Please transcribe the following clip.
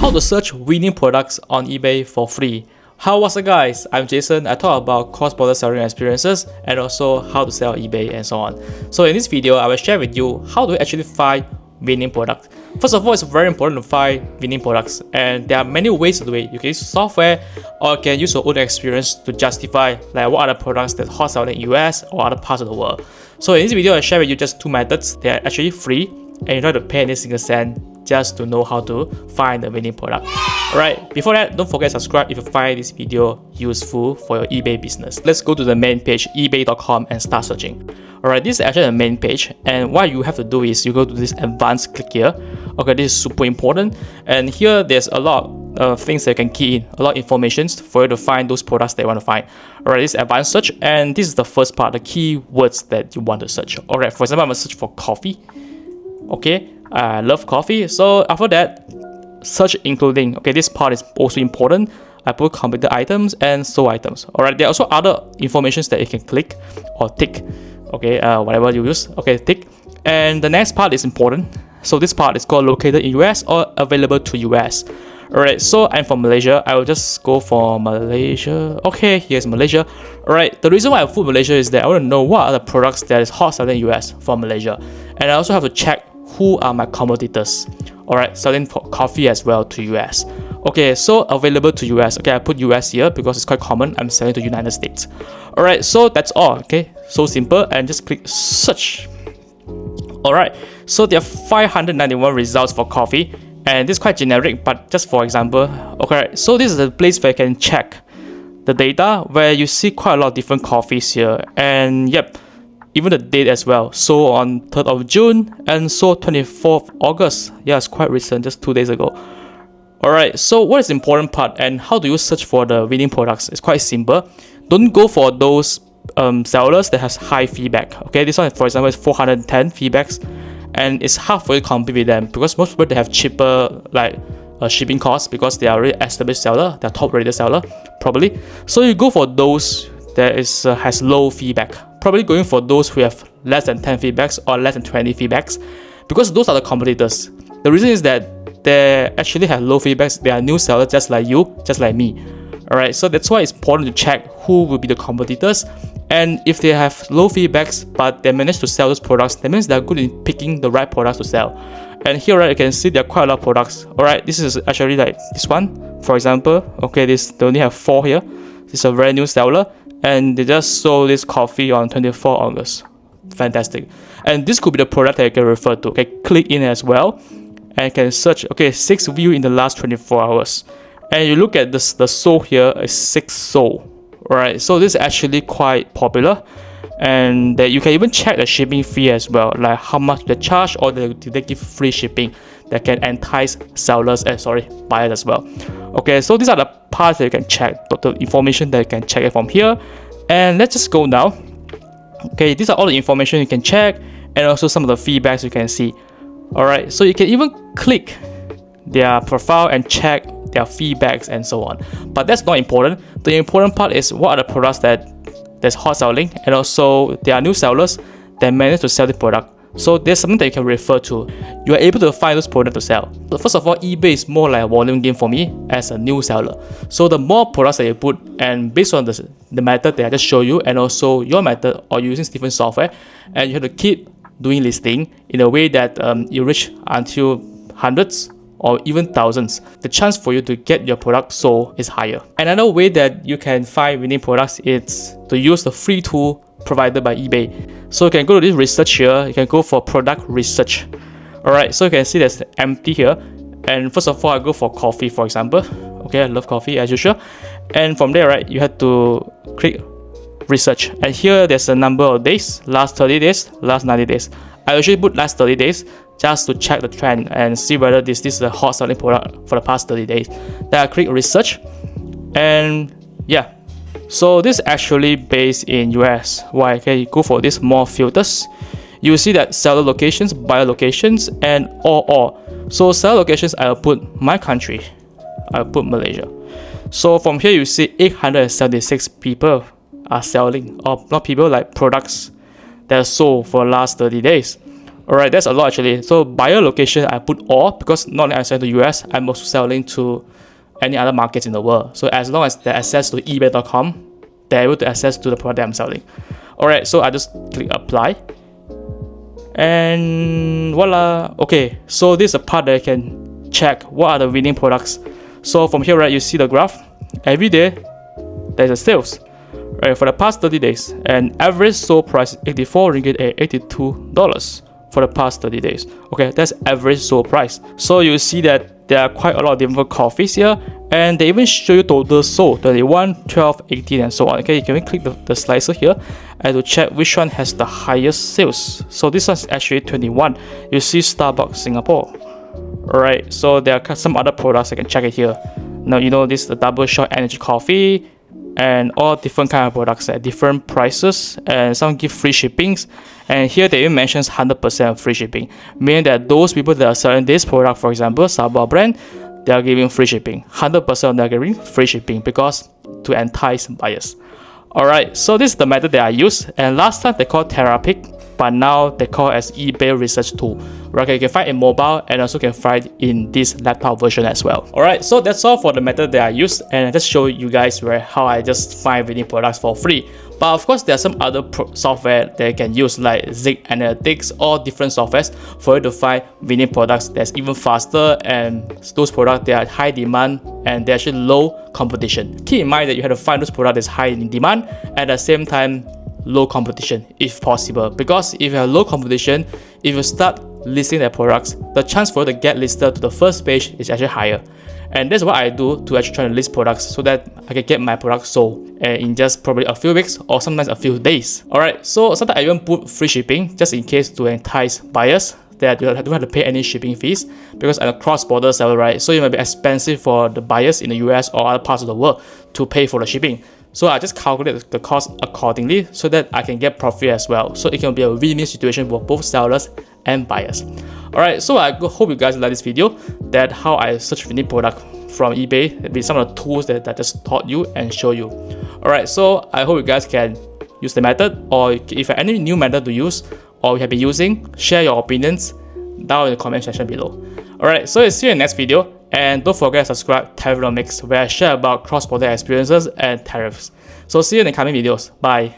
How to search winning products on eBay for free. How was it, guys? I'm Jason. I talk about cross-border selling experiences and also how to sell eBay and so on. So in this video, I will share with you how to actually find winning products. First of all, it's very important to find winning products, and there are many ways to do it. You can use software or you can use your own experience to justify like what are the products that hot selling in US or other parts of the world. So in this video, I share with you just two methods. They are actually free and you don't have to pay any single cent just to know how to find the winning product. Alright, before that, don't forget to subscribe if you find this video useful for your eBay business. Let's go to the main page, ebay.com, and start searching. Alright, this is actually the main page, and what you have to do is you go to this advanced, click here. Okay, this is super important, and here there's a lot of things that you can key in, a lot of information for you to find those products that you want to find. Alright, this is advanced search, and this is the first part, the keywords that you want to search. Alright, for example, I'm going to search for coffee. Okay, I love coffee. So after that, search including. Okay, this part is also important. I put completed items and sold items. Alright, there are also other informations that you can click or tick. Okay, whatever you use. Okay, tick. And the next part is important. So this part is called located in US or available to US. Alright, so I'm from Malaysia. I will just go for Malaysia. Okay, here's Malaysia. Alright, the reason why I put Malaysia is that I want to know what are the products that is hot selling in US from Malaysia. And I also have to check who are my competitors. Alright, selling coffee as well to US. Okay, so available to US. Okay, I put US here because it's quite common. I'm selling to United States. Alright, so that's all. Okay, so simple, and just click search. Alright, so there are 591 results for coffee, and this is quite generic, but just for example. Okay, so this is the place where you can check the data, where you see quite a lot of different coffees here, and yep, even the date as well. So on 3rd of June and so 24th August. Yeah, it's quite recent, just 2 days ago. Alright, so what is the important part and how do you search for the winning products? It's quite simple. Don't go for those sellers that has high feedback. Okay, this one for example is 410 feedbacks, and it's hard for you to compete with them because most people they have cheaper like shipping costs because they are already established seller, they're top rated seller probably. So you go for those that is has low feedback. Probably going for those who have less than 10 feedbacks or less than 20 feedbacks, because those are the competitors. The reason is that they actually have low feedbacks. They are new sellers just like you, just like me. Alright, so that's why it's important to check who will be the competitors, and if they have low feedbacks but they manage to sell those products, that means they're good in picking the right products to sell. And here, right, you can see there are quite a lot of products. Alright, this is actually like this one, for example. Okay, they only have 4 here. This is a very new seller, and they just sold this coffee on 24 August. Fantastic. And this could be the product that you can refer to. Okay, click in as well, and you can search. Okay, 6 views in the last 24 hours. And you look at this, the sold here is 6 sold. Alright, so this is actually quite popular, and that you can even check the shipping fee as well, like how much they charge, or do they give free shipping that can entice sellers buyers as well. Okay, so these are the parts that you can check, the information that you can check it from here. And let's just go now. Okay, these are all the information you can check, and also some of the feedbacks you can see. Alright, so you can even click their profile and check their feedbacks and so on. But that's not important. The important part is what are the products that's hot selling, and also there are new sellers that manage to sell the product. So there's something that you can refer to. You are able to find those products to sell. So first of all, eBay is more like a volume game for me as a new seller. So the more products that you put, and based on the method that I just show you, and also your method or using different software, and you have to keep doing listing in a way that you reach until hundreds or even thousands, the chance for you to get your product sold is higher. Another way that you can find winning products is to use the free tool provided by eBay. So you can go to this research here, you can go for product research. Alright, so you can see there's empty here, and first of all I go for coffee, for example. Okay, I love coffee as usual, and from there, right, you have to click research, and here there's a number of days, last 30 days, last 90 days. I usually put last 30 days just to check the trend and see whether this is a hot selling product for the past 30 days. Then I click research, and yeah, so this is actually based in US. Why? Okay, you go for this more filters, you will see that seller locations, buyer locations, and all. So seller locations, I'll put my country, I'll put Malaysia. So from here you see 876 people are selling, or not people, like products that are sold for the last 30 days. Alright, that's a lot actually. So buyer location, I put all because not only I sell to US, I'm also selling to any other markets in the world. So as long as they access to eBay.com, they're able to access to the product that I'm selling. Alright, so I just click apply. And voila. Okay, so this is a part that I can check what are the winning products. So from here, right, you see the graph. Every day, there's a sales. Right, for the past 30 days, and average sold price 84 ringgit and $82 for the past 30 days. Okay, that's average sold price. So you see that there are quite a lot of different coffees here, and they even show you total sold 21, 12, 18, and so on. Okay, you can click the slicer here and to check which one has the highest sales. So this one's actually 21. You see Starbucks Singapore. Alright, so there are some other products I can check it here. Now you know this is the double shot energy coffee, and all different kind of products at different prices, and some give free shippings. And here they even mentions 100% free shipping, meaning that those people that are selling this product, for example Starbucks brand, they are giving free shipping. 100% of them are giving free shipping because to entice buyers. Alright, so this is the method that I use, and last time they called Therapic, but now they call as eBay research tool. Right, you can find in mobile and also can find in this laptop version as well. Alright, so that's all for the method that I use, and I just show you guys how I just find winning products for free. But of course, there are some other software that you can use like Zig Analytics or different softwares for you to find winning products that's even faster, and those products they are high demand and they're actually low competition. Keep in mind that you have to find those products that's high in demand at the same time low competition if possible, because if you have low competition, if you start listing their products, the chance for you to get listed to the first page is actually higher. And that's what I do to actually try to list products so that I can get my products sold in just probably a few weeks or sometimes a few days. Alright, so sometimes I even put free shipping just in case to entice buyers that you don't have to pay any shipping fees, because I'm a cross-border seller, right? So it might be expensive for the buyers in the US or other parts of the world to pay for the shipping. So I just calculate the cost accordingly so that I can get profit as well. So it can be a win-win situation for both sellers and buyers. Alright, so I hope you guys like this video, that how I search for any product from eBay with some of the tools that I just taught you and show you. Alright, so I hope you guys can use the method, or if you have any new method to use or you have been using, share your opinions down in the comment section below. Alright, so see you in the next video. And don't forget to subscribe to Tariffnomics, where I share about cross-border experiences and tariffs. So see you in the coming videos. Bye.